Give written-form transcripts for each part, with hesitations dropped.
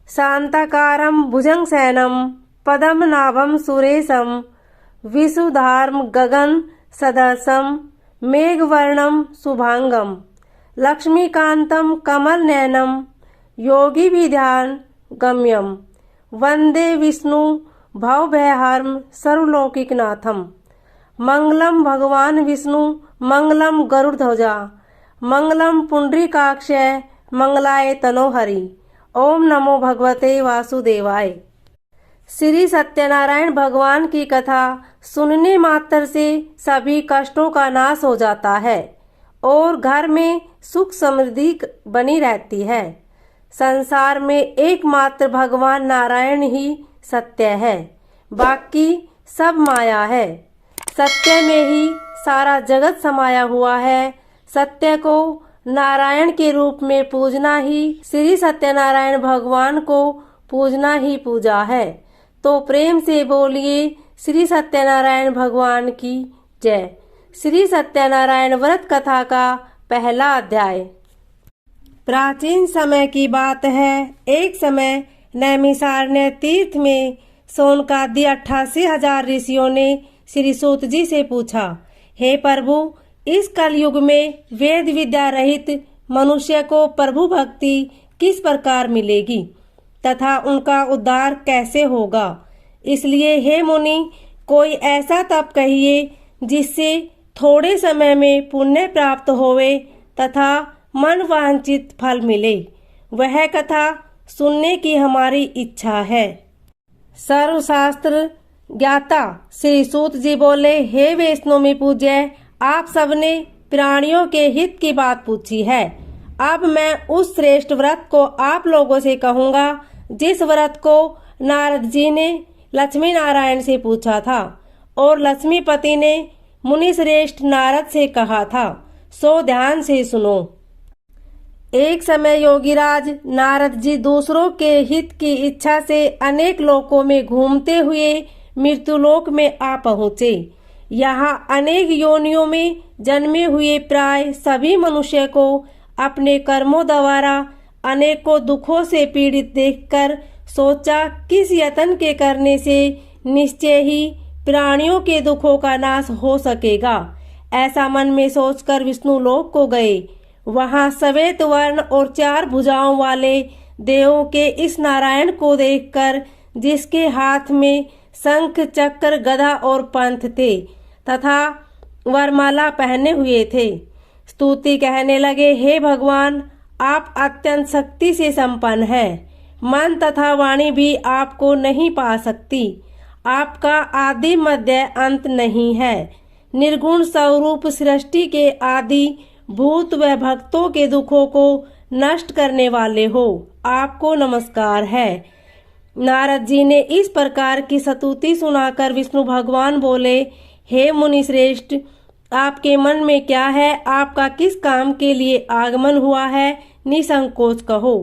शांताकारं भुजंगशयनं पद्मनाभं सुरेशं विशुधार्म गगन सदृशं मेघवर्णं शुभांगं लक्ष्मीकांतं कमलनयनं योगिविद्यान गम्यं वंदे विष्णु भवभयहरं सर्वलौकिकनाथं। मंगलम भगवान विष्णु मंगलम गरुड़ध्वजा मंगलम पुंडरीकाक्षय मंगलाय तनोहरि। ओम नमो भगवते वासुदेवाय। श्री सत्यनारायण भगवान की कथा सुनने मात्र से सभी कष्टों का नाश हो जाता है और घर में सुख समृद्धि बनी रहती है। संसार में एकमात्र भगवान नारायण ही सत्य है, बाकी सब माया है। सत्य में ही सारा जगत समाया हुआ है। सत्य को नारायण के रूप में पूजना ही श्री सत्यनारायण भगवान को पूजना ही पूजा है। तो प्रेम से बोलिए श्री सत्यनारायण भगवान की जय। श्री सत्यनारायण व्रत कथा का पहला अध्याय। प्राचीन समय की बात है। एक समय नैमिषारण्य तीर्थ में शौनकादि 88,000 ऋषियों ने श्री सूत जी से पूछा, हे प्रभु, इस कलयुग में वेद विद्या रहित मनुष्य को प्रभु भक्ति किस प्रकार मिलेगी तथा उनका उद्धार कैसे होगा। इसलिए हे मुनि, कोई ऐसा तप कहिए जिससे थोड़े समय में पुण्य प्राप्त होवे तथा मन वांछित फल मिले। वह कथा सुनने की हमारी इच्छा है। सर्वशास्त्र ज्ञाता श्री सूत जी बोले, हे वैष्णव में पूज्य, आप सबने प्राणियों के हित की बात पूछी है। अब मैं उस श्रेष्ठ व्रत को आप लोगों से कहूँगा जिस व्रत को नारद जी ने लक्ष्मी नारायण से पूछा था और लक्ष्मीपति ने मुनि श्रेष्ठ नारद से कहा था। सो ध्यान से सुनो। एक समय योगीराज नारद जी दूसरों के हित की इच्छा से अनेक लोकों में घूमते हुए मृत्युलोक में आ पहुँचे। यहाँ अनेक योनियों में जन्मे हुए प्राय सभी मनुष्य को अपने कर्मों द्वारा अनेकों दुखों से पीड़ित देखकर सोचा, किस यत्न के करने से निश्चय ही प्राणियों के दुखों का नाश हो सकेगा। ऐसा मन में सोचकर विष्णु लोक को गए। वहाँ श्वेत वर्ण और 4 भुजाओं वाले देवों के इस नारायण को देखकर, जिसके हाथ में शंख चक्र गदा और पंथ थे तथा वरमाला पहने हुए थे, स्तुति कहने लगे, हे भगवान, आप अत्यंत शक्ति से संपन्न हैं। मन तथा वाणी भी आपको नहीं पा सकती। आपका आदि मध्य अंत नहीं है। निर्गुण स्वरूप सृष्टि के आदि भूत व भक्तों के दुखों को नष्ट करने वाले हो। आपको नमस्कार है। नारद जी ने इस प्रकार की स्तुति सुनाकर विष्णु भगवान बोले, हे मुनि श्रेष्ठ, आपके मन में क्या है? आपका किस काम के लिए आगमन हुआ है? निसंकोच कहो।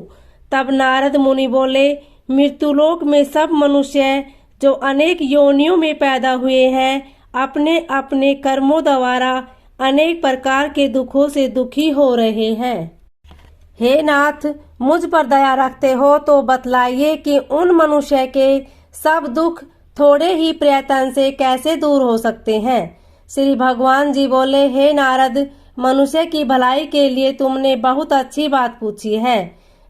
तब नारद मुनि बोले, मृत्युलोक में सब मनुष्य जो अनेक योनियों में पैदा हुए हैं, अपने अपने कर्मों द्वारा अनेक प्रकार के दुखों से दुखी हो रहे हैं। हे नाथ, मुझ पर दया रखते हो तो बतलाइए कि उन मनुष्य के सब दुख थोड़े ही प्रयत्न से कैसे दूर हो सकते हैं। श्री भगवान जी बोले, हे नारद, मनुष्य की भलाई के लिए तुमने बहुत अच्छी बात पूछी है।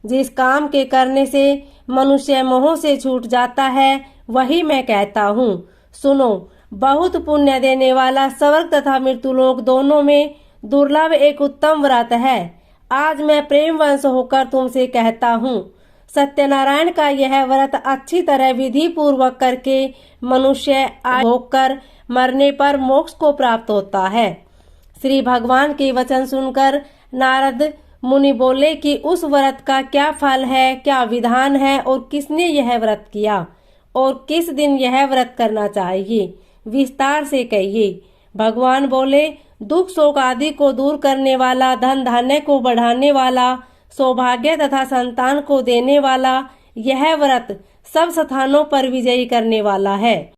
जिस काम के करने से मनुष्य मोह से छूट जाता है वही मैं कहता हूँ। सुनो, बहुत पुण्य देने वाला स्वर्ग तथा मृत्युलोक दोनों में दुर्लभ एक उत्तम व्रत है। आज मैं प्रेम वंश होकर तुमसे कहता हूँ। सत्यनारायण का यह व्रत अच्छी तरह विधि पूर्वक करके मनुष्य होकर मरने पर मोक्ष को प्राप्त होता है। श्री भगवान के वचन सुनकर नारद मुनि बोले कि उस व्रत का क्या फल है, क्या विधान है और किसने यह व्रत किया और किस दिन यह व्रत करना चाहिए, विस्तार से कहिए। भगवान बोले, दुख शोक आदि को दूर करने वाला, धन धान्य को बढ़ाने वाला, सौभाग्य तथा संतान को देने वाला यह व्रत सब स्थानों पर विजयी करने वाला है।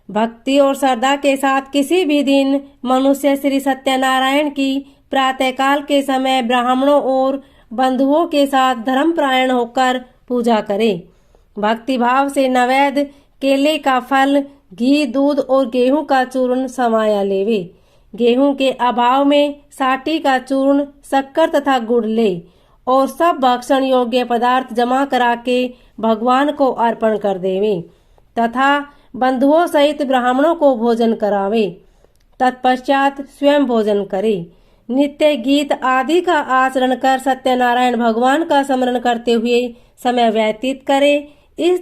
भक्ति और श्रद्धा के साथ किसी भी दिन मनुष्य श्री सत्यनारायण की प्रातःकाल के समय ब्राह्मणों और बंधुओं के साथ धर्मपरायण होकर पूजा करे। भक्तिभाव से नैवेद्य केले का फल, घी, दूध और गेहूं का चूर्ण समाया लेवे। गेहूं के अभाव में साटी का चूर्ण, शक्कर तथा गुड़ ले और सब भक्षण योग्य पदार्थ जमा करा के भगवान को अर्पण कर देवे तथा बंधुओं सहित ब्राह्मणों को भोजन करावे। तत्पश्चात स्वयं भोजन करे। नित्य गीत आदि का आचरण कर सत्यनारायण भगवान का स्मरण करते हुए समय व्यतीत करे। इस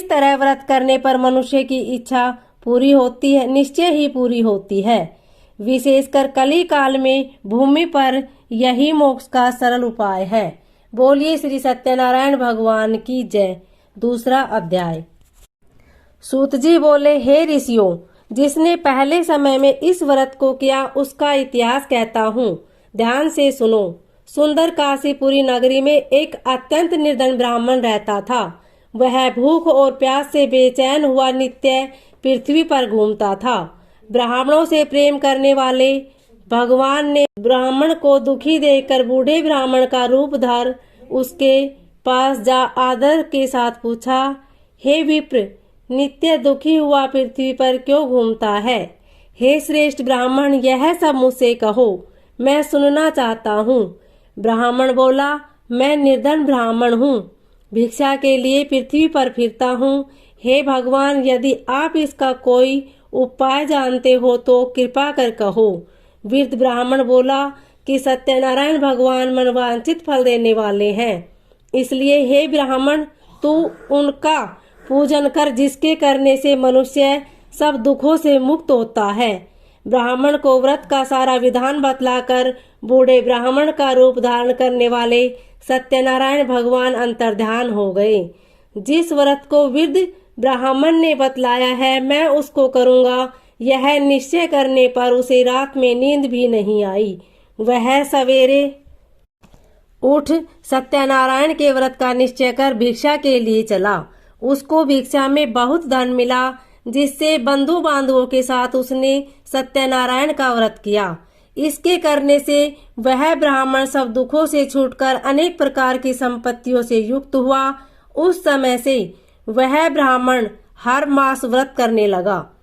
तरह व्रत करने पर मनुष्य की इच्छा पूरी होती है, निश्चय ही पूरी होती है। विशेषकर कली काल में भूमि पर यही मोक्ष का सरल उपाय है। बोलिए श्री सत्यनारायण भगवान की जय। दूसरा अध्याय। सूत जी बोले, हे ऋषियों, जिसने पहले समय में इस व्रत को किया उसका इतिहास कहता हूँ, ध्यान से सुनो। सुंदर काशीपुरी नगरी में एक अत्यंत निर्धन ब्राह्मण रहता था। वह भूख और प्यास से बेचैन हुआ नित्य पृथ्वी पर घूमता था। ब्राह्मणों से प्रेम करने वाले भगवान ने ब्राह्मण को दुखी देखकर बूढ़े ब्राह्मण का रूप धर उसके पास जा आदर के साथ पूछा, हे विप्र, नित्य दुखी हुआ पृथ्वी पर क्यों घूमता है? हे श्रेष्ठ ब्राह्मण, यह सब मुझसे कहो, मैं सुनना चाहता हूँ। ब्राह्मण बोला, मैं निर्धन ब्राह्मण हूँ, भिक्षा के लिए पृथ्वी पर फिरता हूँ। हे भगवान, यदि आप इसका कोई उपाय जानते हो तो कृपा कर कहो। वृद्ध ब्राह्मण बोला कि सत्यनारायण भगवान मनवांछित फल देने वाले हैं, इसलिए हे ब्राह्मण, तू उनका पूजन कर, जिसके करने से मनुष्य सब दुखों से मुक्त होता है। ब्राह्मण को व्रत का सारा विधान बतलाकर बूढ़े ब्राह्मण का रूप धारण करने वाले सत्यनारायण भगवान अंतर्ध्यान हो गए। जिस व्रत को वृद्ध ब्राह्मण ने बतलाया है मैं उसको करूँगा, यह निश्चय करने पर उसे रात में नींद भी नहीं आई। वह सवेरे उठ सत्यनारायण के व्रत का निश्चय कर भिक्षा के लिए चला। उसको भिक्षा में बहुत धन मिला, जिससे बंधु बांधवों के साथ उसने सत्यनारायण का व्रत किया। इसके करने से वह ब्राह्मण सब दुखों से छूटकर अनेक प्रकार की संपत्तियों से युक्त हुआ। उस समय से वह ब्राह्मण हर मास व्रत करने लगा।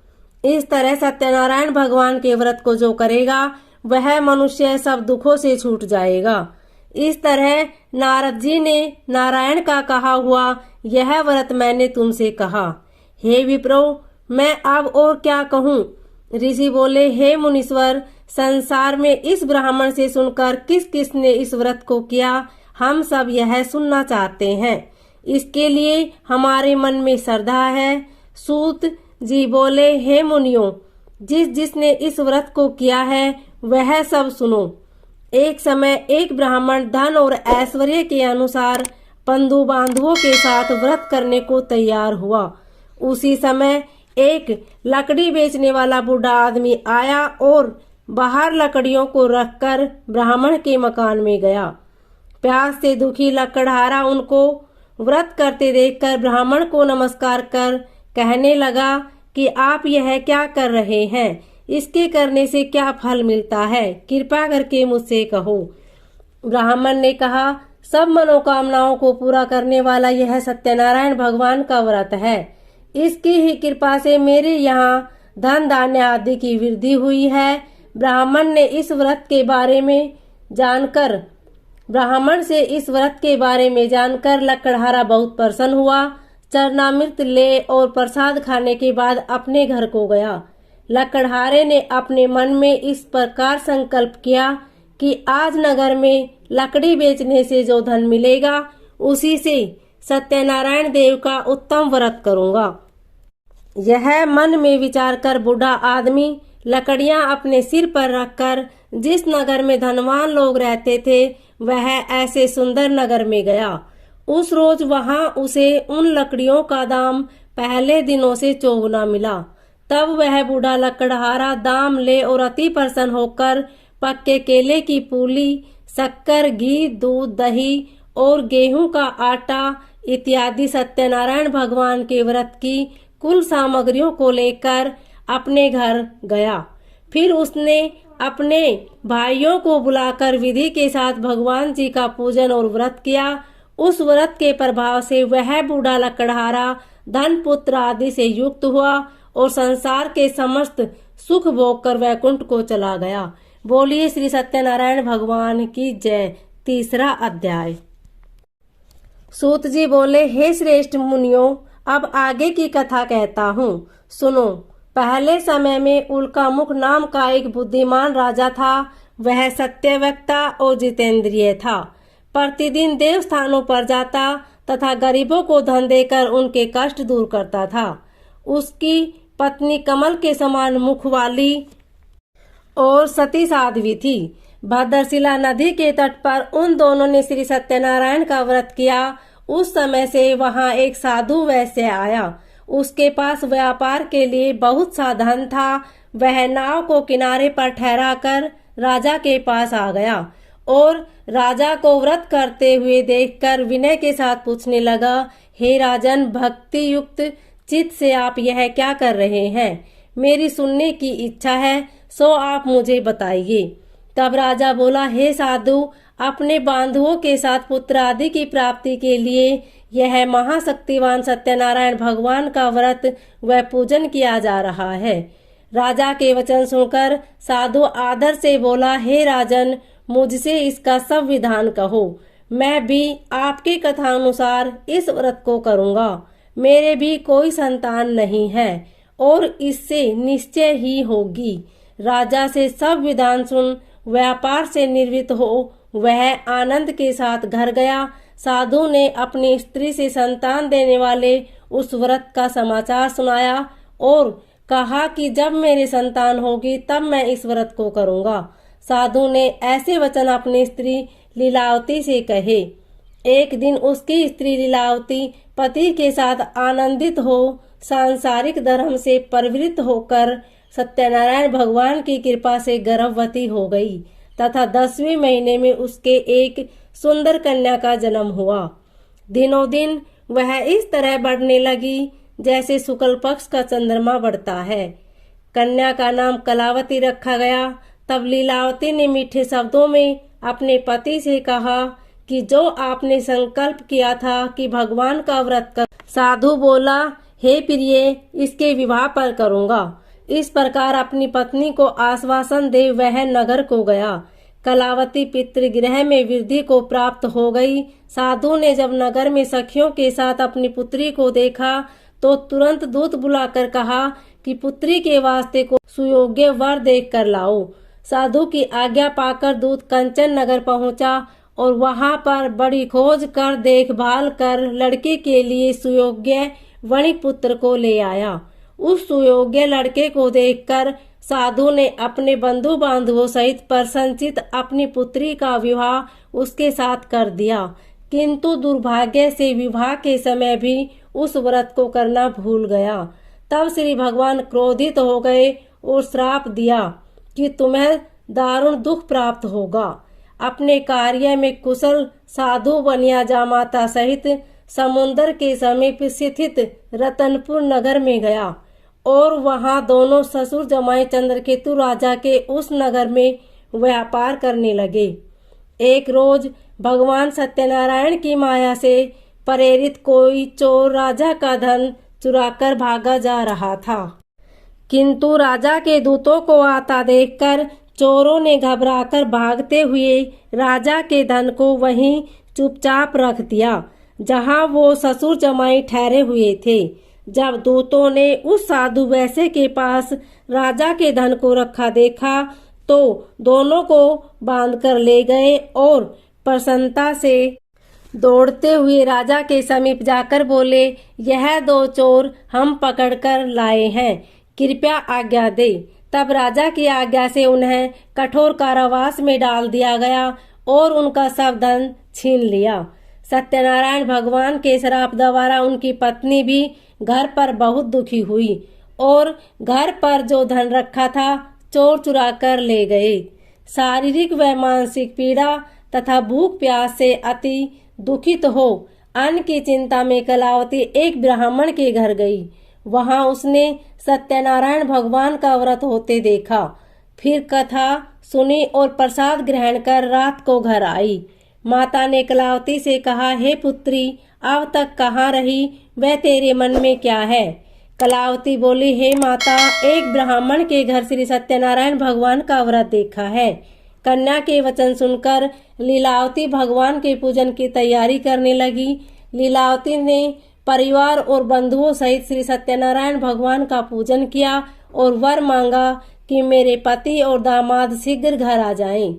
इस तरह सत्यनारायण भगवान के व्रत को जो करेगा वह मनुष्य सब दुखों से छूट जाएगा। इस तरह नारद जी ने नारायण का कहा हुआ यह व्रत मैंने तुमसे कहा। हे विप्रो, मैं अब और क्या कहूँ? ऋषि बोले, हे मुनीश्वर, संसार में इस ब्राह्मण से सुनकर किस किस ने इस व्रत को किया, हम सब यह सुनना चाहते हैं। इसके लिए हमारे मन में श्रद्धा है। सूत जी बोले, हे मुनियों, जिसने इस व्रत को किया है वह सब सुनो। एक समय एक ब्राह्मण धन और ऐश्वर्य के अनुसार बंधु बांधवों के साथ व्रत करने को तैयार हुआ। उसी समय एक लकड़ी बेचने वाला बूढ़ा आदमी आया और बाहर लकड़ियों को रखकर ब्राह्मण के मकान में गया। प्यास से दुखी लकड़हारा उनको व्रत करते देखकर ब्राह्मण को नमस्कार कर कहने लगा कि आप यह क्या कर रहे हैं? इसके करने से क्या फल मिलता है? कृपा करके मुझसे कहो। ब्राह्मण ने कहा, सब मनोकामनाओं को पूरा करने वाला यह सत्यनारायण भगवान का व्रत है। इसकी ही कृपा से मेरे यहाँ धन धान्य आदि की वृद्धि हुई है। ब्राह्मण से इस व्रत के बारे में जानकर लकड़हारा बहुत प्रसन्न हुआ। चरणामृत ले और प्रसाद खाने के बाद अपने घर को गया। लकड़हारे ने अपने मन में इस प्रकार संकल्प किया कि आज नगर में लकड़ी बेचने से जो धन मिलेगा उसी से सत्यनारायण देव का उत्तम व्रत करूंगा। यह मन में विचार कर बूढ़ा आदमी लकड़ियां अपने सिर पर रखकर जिस नगर में धनवान लोग रहते थे वह ऐसे सुंदर नगर में गया। उस रोज वहां उसे उन लकड़ियों का दाम पहले दिनों से चौगुना मिला। तब वह बूढ़ा लकड़हारा दाम ले और अति प्रसन्न होकर पक्के केले की पूली, शक्कर, घी, दूध, दही और गेहूं का आटा इत्यादि सत्यनारायण भगवान के व्रत की कुल सामग्रियों को लेकर अपने घर गया। फिर उसने अपने भाइयों को बुलाकर विधि के साथ भगवान जी का पूजन और व्रत किया। उस व्रत के प्रभाव से वह बूढ़ा लकड़हारा धन पुत्र आदि से युक्त हुआ और संसार के समस्त सुख भोग कर वैकुंठ को चला गया। बोलिए श्री सत्यनारायण भगवान की जय। तीसरा अध्याय। सूत जी बोले, हे श्रेष्ठ मुनियों, अब आगे की कथा कहता हूँ, सुनो। पहले समय में उल्कामुख नाम का एक बुद्धिमान राजा था। वह सत्यवक्ता और जितेंद्रिय था। प्रतिदिन देव स्थानों पर जाता तथा गरीबों को धन देकर उनके कष्ट दूर करता था। उसकी पत्नी कमल के समान मुख वाली और सती साध्वी थी। भद्रशिला नदी के तट पर उन दोनों ने श्री सत्यनारायण का व्रत किया। उस समय से वहां एक साधु वैश्य आया। उसके पास व्यापार के लिए बहुत सा धन था। वह नाव को किनारे पर ठहराकर राजा के पास आ गया और राजा को व्रत करते हुए देखकर विनय के साथ पूछने लगा, हे राजन, भक्ति युक्त चित्त से आप यह क्या कर रहे हैं? मेरी सुनने की इच्छा है, सो आप मुझे बताइए। तब राजा बोला, हे साधु, अपने बांधुओं के साथ पुत्र आदि की प्राप्ति के लिए यह महाशक्तिवान सत्यनारायण भगवान का व्रत व पूजन किया जा रहा है। राजा के वचन सुनकर साधु आदर से बोला, हे राजन, मुझसे इसका सब विधान कहो। मैं भी आपकी कथा अनुसार इस व्रत को करूँगा। मेरे भी कोई संतान नहीं है और इससे निश्चय ही होगी। राजा से सब विधान सुन व्यापार से निवृत्त हो वह आनंद के साथ घर गया। साधु ने अपनी स्त्री से संतान देने वाले उस व्रत का समाचार सुनाया और कहा कि जब मेरी संतान होगी तब मैं इस व्रत को करूँगा। साधु ने ऐसे वचन अपनी स्त्री लीलावती से कहे। एक दिन उसकी स्त्री लीलावती पति के साथ आनंदित हो सांसारिक धर्म से प्रवृत्त होकर सत्यनारायण भगवान की कृपा से गर्भवती हो गई तथा 10वें महीने में उसके एक सुंदर कन्या का जन्म हुआ। दिनों दिन वह इस तरह बढ़ने लगी जैसे शुक्ल पक्ष का चंद्रमा बढ़ता है। कन्या का नाम कलावती रखा गया। तब लीलावती ने मीठे शब्दों में अपने पति से कहा कि जो आपने संकल्प किया था कि भगवान का व्रत कर। साधु बोला, हे प्रिय, इसके विवाह पर करूँगा। इस प्रकार अपनी पत्नी को आश्वासन दे वह नगर को गया। कलावती पितृगृह में वृद्धि को प्राप्त हो गई। साधु ने जब नगर में सखियों के साथ अपनी पुत्री को देखा तो तुरंत दूत बुलाकर कहा कि पुत्री के वास्ते को सुयोग्य वर देख कर लाओ। साधु की आज्ञा पाकर दूत कंचन नगर पहुंचा और वहां पर बड़ी खोज कर देखभाल कर लड़के के लिए सुयोग्य वणिक पुत्र को ले आया। उस सुयोग्य लड़के को देखकर साधु ने अपने बंधु बांधवों सहित प्रसन्नचित्त अपनी पुत्री का विवाह उसके साथ कर दिया। किंतु दुर्भाग्य से विवाह के समय भी उस व्रत को करना भूल गया। तब श्री भगवान क्रोधित हो गए और श्राप दिया कि तुम्हें दारुण दुख प्राप्त होगा। अपने कार्य में कुशल साधु बनिया जामाता सहित समुद्र के समीप स्थित रतनपुर नगर में गया और वहां दोनों ससुर जमाई चंद्रकेतु राजा के उस नगर में व्यापार करने लगे। एक रोज भगवान सत्यनारायण की माया से प्रेरित कोई चोर राजा का धन चुराकर भागा जा रहा था। किंतु राजा के दूतों को आता देखकर चोरों ने घबराकर भागते हुए राजा के धन को वहीं चुपचाप रख दिया जहां वो ससुर जमाई ठहरे हुए थे। जब दूतों ने उस साधु वैश्य के पास राजा के धन को रखा देखा तो दोनों को बांधकर ले गए और प्रसन्नता से दौड़ते हुए राजा के समीप जाकर बोले, यह दो चोर हम पकड़कर लाए हैं, कृपया आज्ञा दे। तब राजा की आज्ञा से उन्हें कठोर कारावास में डाल दिया गया और उनका सब धन छीन लिया। सत्यनारायण भगवान के श्राप द्वारा उनकी पत्नी भी घर पर बहुत दुखी हुई और घर पर जो धन रखा था चोर चुरा कर ले गए। शारीरिक व मानसिक पीड़ा तथा भूख प्यास से अति दुखित हो अन्न की चिंता में कलावती एक ब्राह्मण के घर गई। वहां उसने सत्यनारायण भगवान का व्रत होते देखा। फिर कथा सुनी और प्रसाद ग्रहण कर रात को घर आई। माता ने कलावती से कहा, हे पुत्री, अब तक कहाँ रही, वह तेरे मन में क्या है? कलावती बोली, हे माता, एक ब्राह्मण के घर श्री सत्यनारायण भगवान का व्रत देखा है। कन्या के वचन सुनकर लीलावती भगवान के पूजन की तैयारी करने लगी। लीलावती ने परिवार और बंधुओं सहित श्री सत्यनारायण भगवान का पूजन किया और वर मांगा कि मेरे पति और दामाद शीघ्र घर आ जाएं।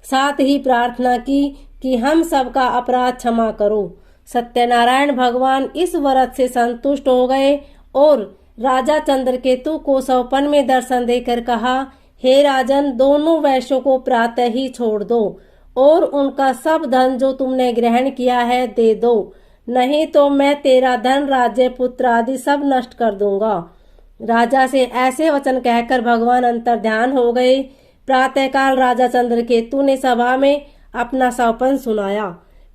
साथ ही प्रार्थना की कि हम सबका अपराध क्षमा करो। सत्यनारायण भगवान इस व्रत से संतुष्ट हो गए और राजा चंद्रकेतु को सौपन में दर्शन देकर कहा, हे राजन, दोनों वैश्यों को प्रातः ही छोड़ दो और उनका सब धन जो तुमने ग्रहण किया है दे दो, नहीं तो मैं तेरा धन, राज्य, पुत्र आदि सब नष्ट कर दूंगा। राजा से ऐसे वचन कहकर भगवान अंतर्ध्यान हो गए। प्रातःकाल राजा चंद्रकेतु ने सभा में अपना सौपन सुनाया।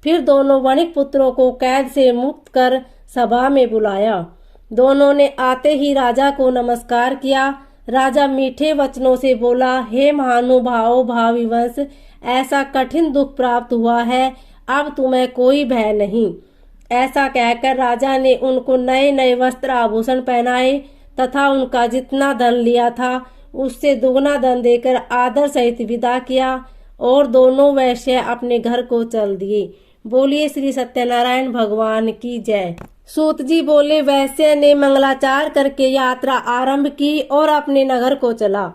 फिर दोनों वणिक पुत्रों को कैद से मुक्त कर सभा में बुलाया। दोनों ने आते ही राजा को नमस्कार किया। राजा मीठे वचनों से बोला, हे महानुभाव भावी वंश, ऐसा कठिन दुख प्राप्त हुआ है, अब तुम्हें कोई भय नहीं। ऐसा कहकर राजा ने उनको नए नए वस्त्र आभूषण पहनाए तथा उनका जितना धन लिया था उससे दुगना धन देकर आदर सहित विदा किया और दोनों वैश्य अपने घर को चल दिए। बोलिए श्री सत्यनारायण भगवान की जय। सूत जी बोले, वैश्य ने मंगलाचार करके यात्रा आरंभ की और अपने नगर को चला।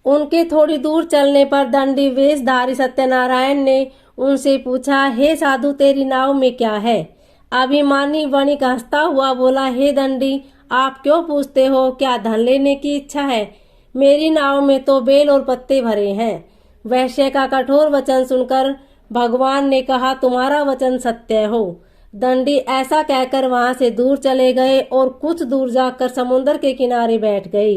उनके थोड़ी दूर चलने पर दंडी वेशधारी सत्यनारायण ने उनसे पूछा, हे साधु, तेरी नाव में क्या है? अभिमानी वणिक हंसता हुआ बोला, हे दंडी, आप क्यों पूछते हो? क्या धन लेने की इच्छा है? मेरी नाव में तो बेल और पत्ते भरे हैं। वैश्य का कठोर वचन सुनकर भगवान ने कहा, तुम्हारा वचन सत्य हो। दंडी ऐसा कहकर वहां से दूर चले गए और कुछ दूर जाकर समुद्र के किनारे बैठ गए।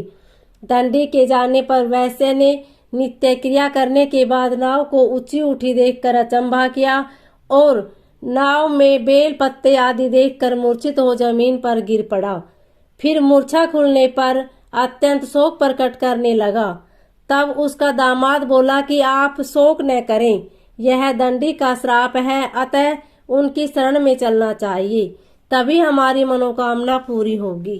दंडी के जाने पर वैश्य ने नित्य क्रिया करने के बाद नाव को ऊंची उठी देखकर अचंभा किया और नाव में बेल पत्ते आदि देखकर मूर्छित हो जमीन पर गिर पड़ा। फिर मूर्छा खुलने पर अत्यंत शोक प्रकट करने लगा। तब उसका दामाद बोला कि आप शोक न करें, यह दंडी का श्राप है, अतः उनकी शरण में चलना चाहिए, तभी हमारी मनोकामना पूरी होगी।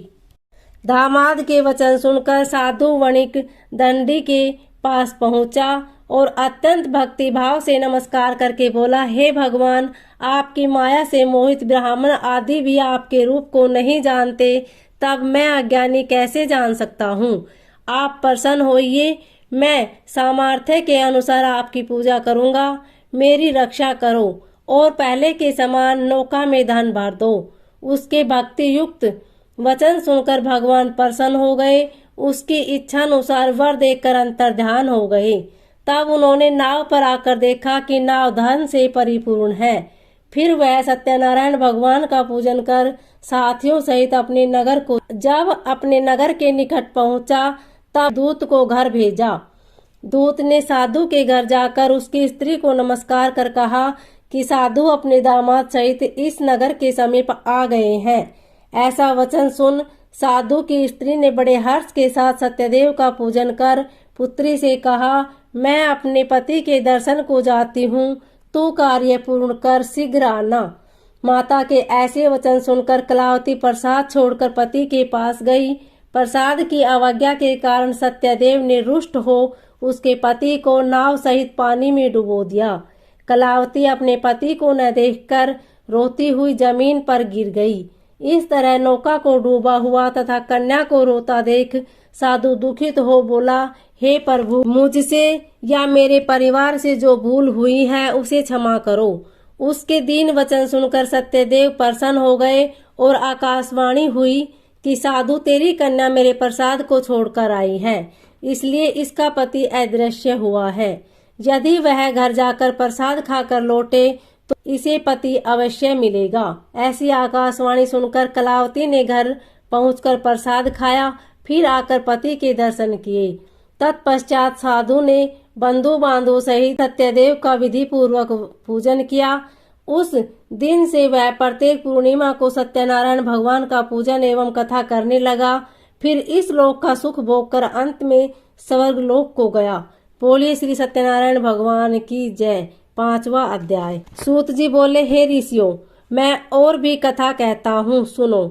दामाद के वचन सुनकर साधु वणिक दंडी के पास पहुंचा और अत्यंत भक्ति भाव से नमस्कार करके बोला, हे भगवान, आपकी माया से मोहित ब्राह्मण आदि भी आपके रूप को नहीं जानते, तब मैं अज्ञानी कैसे जान सकता हूँ? आप प्रसन्न होइए, मैं सामर्थ्य के अनुसार आपकी पूजा करूँगा। मेरी रक्षा करो और पहले के समान नौका में धन भर दो। उसके भक्ति युक्त वचन सुनकर भगवान प्रसन्न हो गए। उसकी इच्छा अनुसार वर देकर अंतर्ध्यान हो गए। तब उन्होंने नाव पर आकर देखा कि नाव धन से परिपूर्ण है। फिर वह सत्यनारायण भगवान का पूजन कर साथियों सहित अपने नगर को, जब अपने नगर के निकट पहुंचा तब दूत को घर भेजा। दूत ने साधु के घर जाकर उसकी स्त्री को नमस्कार कर कहा कि साधु अपने दामाद सहित इस नगर के समीप आ गए हैं। ऐसा वचन सुन साधु की स्त्री ने बड़े हर्ष के साथ सत्यदेव का पूजन कर पुत्री से कहा, मैं अपने पति के दर्शन को जाती हूँ, तू कार्य पूर्ण कर शीघ्र आना। माता के ऐसे वचन सुनकर कलावती प्रसाद छोड़कर पति के पास गई। प्रसाद की अवज्ञा के कारण सत्यदेव ने रुष्ट हो उसके पति को नाव सहित पानी में डुबो दिया। कलावती अपने पति को न देखकर रोती हुई जमीन पर गिर गई। इस तरह नौका को डूबा हुआ तथा कन्या को रोता देख साधु दुखित हो बोला, हे प्रभु, मुझसे या मेरे परिवार से जो भूल हुई है उसे क्षमा करो। उसके दीन वचन सुनकर सत्यदेव प्रसन्न हो गए और आकाशवाणी हुई कि साधु, तेरी कन्या मेरे प्रसाद को छोड़कर आई है, इसलिए इसका पति अदृश्य हुआ है। यदि वह घर जाकर प्रसाद खाकर लौटे तो इसे पति अवश्य मिलेगा। ऐसी आकाशवाणी सुनकर कलावती ने घर पहुंचकर प्रसाद खाया, फिर आकर पति के दर्शन किए। तत्पश्चात साधु ने बंधु बांधव सहित सत्यदेव का विधि पूर्वक पूजन किया। उस दिन से वह प्रत्येक पूर्णिमा को सत्यनारायण भगवान का पूजन एवं कथा करने लगा। फिर इस लोक का सुख भोग कर अंत में स्वर्ग लोक को गया। बोलिए श्री सत्यनारायण भगवान की जय। 5वां अध्याय। सूत जी बोले, हे ऋषियों, मैं और भी कथा कहता हूँ, सुनो।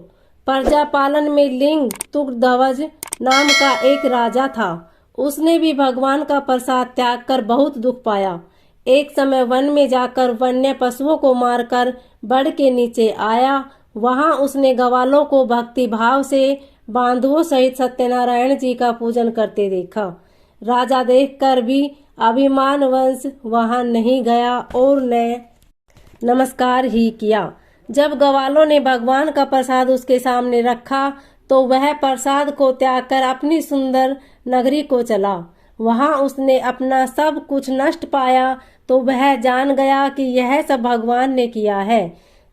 प्रजापालन में लिंग तुगध्वज नाम का एक राजा था। उसने भी भगवान का प्रसाद त्याग कर बहुत दुख पाया। एक समय वन में जाकर वन्य पशुओं को मारकर बड़ के नीचे आया। वहां उसने ग्वालों को भक्ति भाव से बांधुओं सहित सत्यनारायण जी का पूजन करते देखा। राजा देखकर भी अभिमानवश वहां नहीं गया और ने नमस्कार ही किया। जब ग्वालों ने भगवान का प्रसाद उसके सामने रखा तो वह प्रसाद को त्याग कर अपनी सुंदर नगरी को चला। वहां उसने अपना सब कुछ नष्ट पाया तो वह जान गया कि यह सब भगवान ने किया है।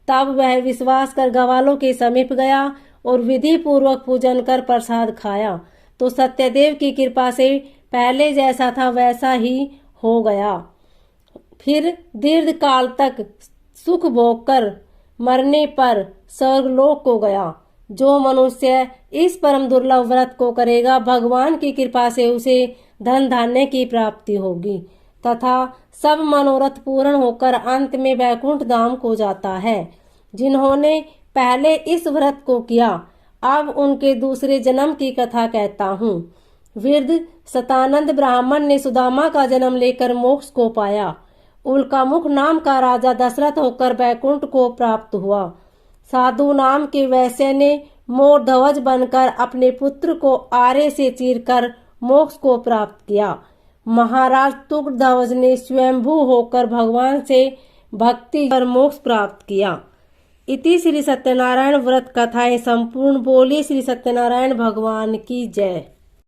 तब वह विश्वास कर ग्वालों के समीप गया और विधि पूर्वक पूजन कर प्रसाद खाया तो सत्यदेव की कृपा से पहले जैसा था वैसा ही हो गया। फिर दीर्घ काल तक सुख भोग कर मरने पर स्वर्गलोक को गया। जो मनुष्य इस परम दुर्लभ व्रत को करेगा, भगवान की कृपा से उसे धन धान्य की प्राप्ति होगी तथा सब मनोरथ पूर्ण होकर अंत में वैकुंठ धाम को जाता है। जिन्होंने पहले इस व्रत को किया, अब उनके दूसरे जन्म की कथा कहता हूँ। वृद्ध सतानंद ब्राह्मण ने सुदामा का जन्म लेकर मोक्ष को पाया। उल्कामुख नाम का राजा दशरथ होकर वैकुंठ को प्राप्त हुआ। साधु नाम के वैश्य ने मोर ध्वज बनकर अपने पुत्र को आरे से चीरकर मोक्ष को प्राप्त किया। महाराज तुगध्वज ने स्वयंभू होकर भगवान से भक्ति कर मोक्ष प्राप्त किया। इति श्री सत्यनारायण व्रत कथाएं संपूर्ण। बोली श्री सत्यनारायण भगवान की जय।